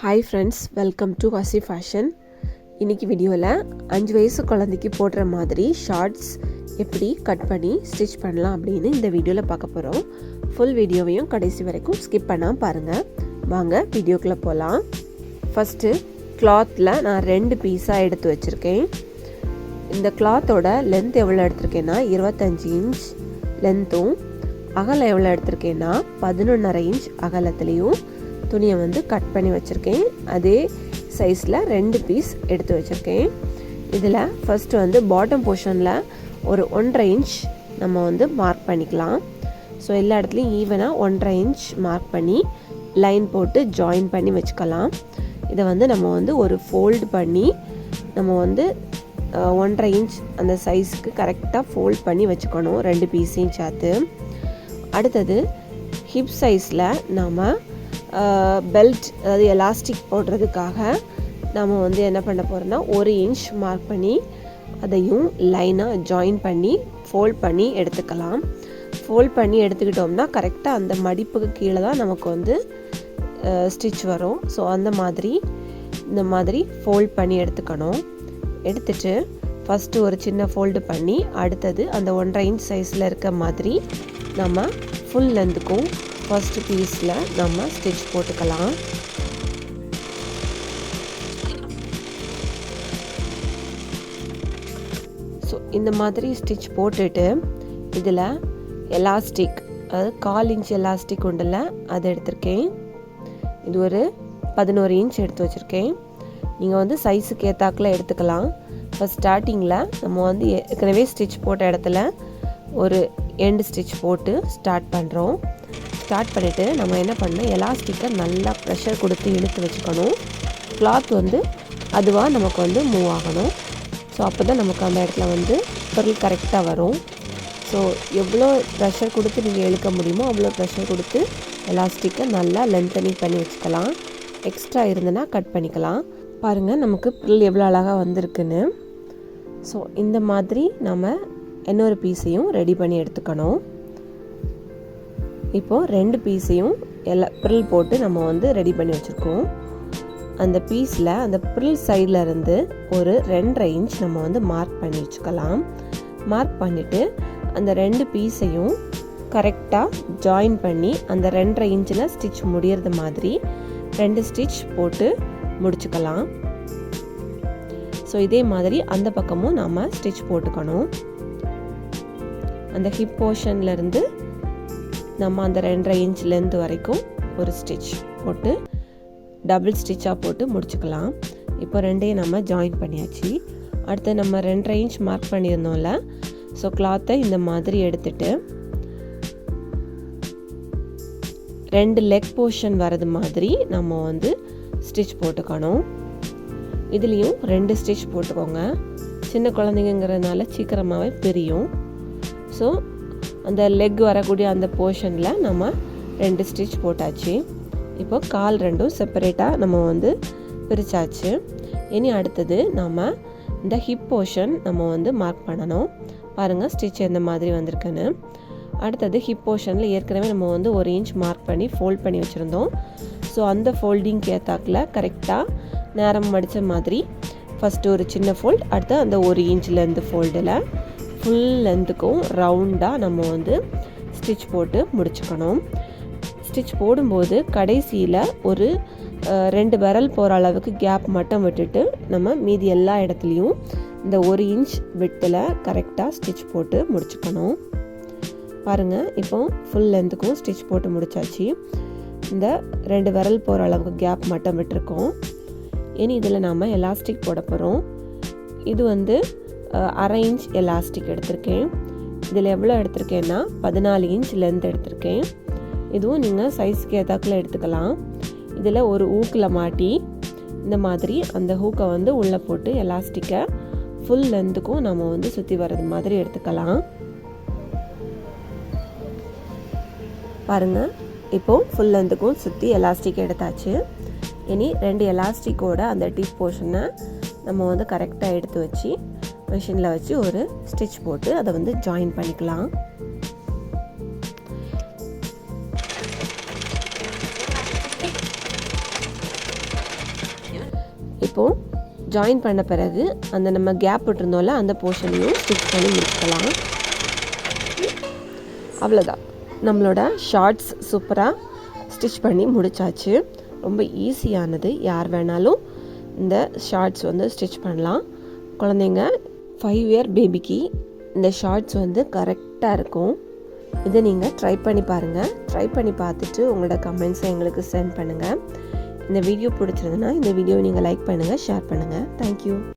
Hi friends, welcome to Hussey fashion. இன்றைக்கி வீடியோவில் 5 வயசு குழந்தைக்கு போடுற மாதிரி ஷார்ட்ஸ் எப்படி கட் பண்ணி ஸ்டிச் பண்ணலாம் அப்படின்னு இந்த வீடியோவில் பார்க்க போகிறோம். ஃபுல் வீடியோவையும் கடைசி வரைக்கும் ஸ்கிப் பண்ணாமல் பாருங்கள். வாங்க வீடியோக்குள்ளே போகலாம். ஃபஸ்ட்டு கிளாத்தில் நான் 2 பீஸாக எடுத்து வச்சுருக்கேன். இந்த கிளாத்தோட லென்த் எவ்வளோ எடுத்திருக்கேன்னா 25 இன்ச் லென்த்தும், அகலம் எவ்வளோ எடுத்திருக்கேன்னா 11.5 இன்ச் அகலத்துலேயும் துணியை கட் பண்ணி வச்சுருக்கேன். அதே சைஸில் 2 பீஸ் எடுத்து வச்சுருக்கேன். இதில் ஃபஸ்ட்டு பாட்டம் போர்ஷனில் ஒரு 1.5 இன்ச் நம்ம மார்க் பண்ணிக்கலாம். ஸோ எல்லா இடத்துலையும் ஈவனாக 1.5 இன்ச் மார்க் பண்ணி லைன் போட்டு ஜாயின் பண்ணி வச்சுக்கலாம். இதை நம்ம ஒரு ஃபோல்டு பண்ணி நம்ம 1.5 இன்ச் அந்த சைஸுக்கு கரெக்டாக ஃபோல்ட் பண்ணி வச்சுக்கணும், 2 பீஸையும் சேர்த்து. அடுத்தது ஹிப் சைஸில் நாம் பெல்ட், அதாவது எலாஸ்டிக் போடுறதுக்காக நம்ம என்ன பண்ண போகிறோன்னா 1 இன்ச் மார்க் பண்ணி அதையும் லைனாக ஜாயின் பண்ணி ஃபோல்ட் பண்ணி எடுத்துக்கலாம். ஃபோல்ட் பண்ணி எடுத்துக்கிட்டோம்னா கரெக்டாக அந்த மடிப்புக்கு கீழே தான் நமக்கு ஸ்டிச் வரும். ஸோ இந்த மாதிரி ஃபோல்ட் பண்ணி எடுத்துக்கணும். எடுத்துட்டு ஃபஸ்ட்டு ஒரு சின்ன ஃபோல்டு பண்ணி அடுத்தது அந்த 1.5 இன்ச் சைஸில் இருக்க மாதிரி நம்ம ஃபுல் லென்த்துக்கும் ஃபஸ்ட்டு பீஸில் நம்ம ஸ்டிச் போட்டுக்கலாம். ஸோ இந்த மாதிரி ஸ்டிச் போட்டுட்டு இதில் எலாஸ்டிக், அதாவது 1/4 இன்ச் எலாஸ்டிக் உண்டுல, அதை எடுத்திருக்கேன். இது ஒரு 11 இன்ச் எடுத்து வச்சுருக்கேன். நீங்கள் சைஸுக்கு ஏற்றாக்கில் எடுத்துக்கலாம். இப்போ ஸ்டார்டிங்கில் நம்ம ஏற்கனவே ஸ்டிச் போட்ட இடத்துல ஒரு எண்டு ஸ்டிச் போட்டு ஸ்டார்ட் பண்ணுறோம். ஸ்டார்ட் பண்ணிவிட்டு நம்ம என்ன பண்ணணும், எலாஸ்டிக்கை நல்லா ப்ரெஷர் கொடுத்து இழுத்து வச்சுக்கணும். கிளாத் அதுவாக நமக்கு மூவ் ஆகணும். ஸோ அப்போ தான் நமக்கு அந்த இடத்துல பொருள் கரெக்டாக வரும். ஸோ எவ்வளோ ப்ரெஷர் கொடுத்து நீங்கள் இழுக்க முடியுமோ அவ்வளோ ப்ரெஷர் கொடுத்து எலாஸ்டிக்கை நல்லா லென்த்தனிங் பண்ணி வச்சுக்கலாம். எக்ஸ்ட்ரா இருந்ததுன்னா கட் பண்ணிக்கலாம். பாருங்கள் நமக்கு பொருள் எவ்வளோ அழகாக வந்திருக்குன்னு. ஸோ இந்த மாதிரி நம்ம இன்னொரு பீஸையும் ரெடி பண்ணி எடுத்துக்கணும். இப்போது 2 பீஸையும் ப்ரில் போட்டு நம்ம ரெடி பண்ணி வச்சுருக்கோம். அந்த பீஸில் அந்த ப்ரில் சைடில் இருந்து ஒரு 2.5 இன்ச் நம்ம மார்க் பண்ணி வச்சுக்கலாம். மார்க் பண்ணிவிட்டு அந்த 2 பீஸையும் கரெக்டாக ஜாயின் பண்ணி அந்த 2.5 இன்ச்சில் ஸ்டிச் முடியறது மாதிரி 2 ஸ்டிச் போட்டு முடிச்சுக்கலாம். ஸோ இதே மாதிரி அந்த பக்கமும் நம்ம ஸ்டிச் போட்டுக்கணும். அந்த ஹிப் போர்ஷன்லேருந்து நம்ம அந்த 2.5 இன்ச் லென்த் வரைக்கும் ஒரு ஸ்டிச் போட்டு டபுள் ஸ்டிச்சாக போட்டு முடிச்சுக்கலாம். இப்போ 2ஐயும் நம்ம ஜாயின் பண்ணியாச்சு. அடுத்து நம்ம 2.5 இன்ச் மார்க் பண்ணியிருந்தோம்ல, ஸோ கிளாத்தை இந்த மாதிரி எடுத்துட்டு 2 லெக் போர்ஷன் வரது மாதிரி நம்ம ஸ்டிச் போட்டுக்கணும். இதுலேயும் 2 ஸ்டிச் போட்டுக்கோங்க. சின்ன குழந்தைங்கிறதுனால சீக்கிரமாகவே பிரியும். ஸோ அந்த லெக் வரக்கூடிய அந்த போர்ஷனில் நம்ம 2 ஸ்டிச் போட்டாச்சு. இப்போ கால் 2ம் செப்பரேட்டாக நம்ம பிரித்தாச்சு. இனி அடுத்தது நம்ம இந்த ஹிப் போர்ஷன் நம்ம மார்க் பண்ணணும். பாருங்கள் ஸ்டிச் எந்த மாதிரி வந்திருக்குன்னு. அடுத்தது ஹிப் போர்ஷனில் ஏற்கனவே நம்ம 1 இன்ச் மார்க் பண்ணி ஃபோல்ட் பண்ணி வச்சுருந்தோம். ஸோ அந்த ஃபோல்டிங் ஏற்றாக்கில் கரெக்டாக நேரம் மடித்த மாதிரி ஃபஸ்ட்டு ஒரு சின்ன ஃபோல்ட், அடுத்து அந்த 1 இன்ச்லேருந்து ஃபோல்டில் ஃபுல் லென்த்துக்கும் ரவுண்டாக நம்ம ஸ்டிச் போட்டு முடிச்சுக்கணும். ஸ்டிச் போடும்போது கடைசியில் ஒரு 2 விரல் போகிற அளவுக்கு கேப் மட்டும் விட்டுட்டு நம்ம மீதி எல்லா இடத்துலையும் இந்த 1 இன்ச் விட்டில் கரெக்டாக ஸ்டிச் போட்டு முடிச்சுக்கணும். பாருங்கள் இப்போ ஃபுல் லென்த்துக்கும் ஸ்டிச் போட்டு முடிச்சாச்சு. இந்த 2 விரல் போகிற அளவுக்கு கேப் மட்டும் விட்டுருக்கோம். இனி இதில் நாம் எலாஸ்டிக் போட போகிறோம். இது 1/2 இன்ச் எலாஸ்டிக் எடுத்திருக்கேன். இதில் எவ்வளோ எடுத்திருக்கேன்னா 14 இன்ச் லென்த் எடுத்திருக்கேன். இதுவும் நீங்கள் சைஸ்க்கு ஏற்றாக்கில் எடுத்துக்கலாம். இதில் ஒரு ஹூக்கில் மாட்டி இந்த மாதிரி அந்த ஹூக்கை உள்ளே போட்டு எலாஸ்டிக்கை ஃபுல் லென்த்துக்கும் நம்ம சுற்றி வர்றது மாதிரி எடுத்துக்கலாம். பாருங்கள் இப்போது ஃபுல் லென்த்துக்கும் சுற்றி எலாஸ்டிக் எடுத்தாச்சு. இனி 2 எலாஸ்டிக்கோட அந்த டிப் போர்ஷனை நம்ம கரெக்டாக எடுத்து வச்சு மிஷினில் வச்சு ஒரு ஸ்டிச் போட்டு அதை ஜாயின் பண்ணிக்கலாம். இப்போது ஜாயின் பண்ண பிறகு அந்த நம்ம கேப் விட்டுருந்தோம்ல அந்த போர்ஷனையும் ஸ்டிச் பண்ணி முடிச்சுக்கலாம். அவ்வளோதான், நம்மளோட ஷார்ட்ஸ் சூப்பராக ஸ்டிச் பண்ணி முடிச்சாச்சு. ரொம்ப ஈஸியானது, யார் வேணாலும் இந்த ஷார்ட்ஸ் வந்து ஸ்டிச் பண்ணலாம். குழந்தைங்க 5 இயர் பேபிக்கு இந்த ஷார்ட்ஸ் வந்து கரெக்டாக இருக்கும். இதை நீங்கள் ட்ரை பண்ணி பாருங்கள். ட்ரை பண்ணி பார்த்துட்டு உங்களோட கமெண்ட்ஸை எங்களுக்கு சென்ட் பண்ணுங்கள். இந்த வீடியோ பிடிச்சிருந்ததுன்னா இந்த வீடியோவை நீங்கள் லைக் பண்ணுங்கள், ஷேர் பண்ணுங்கள். தேங்க்யூ.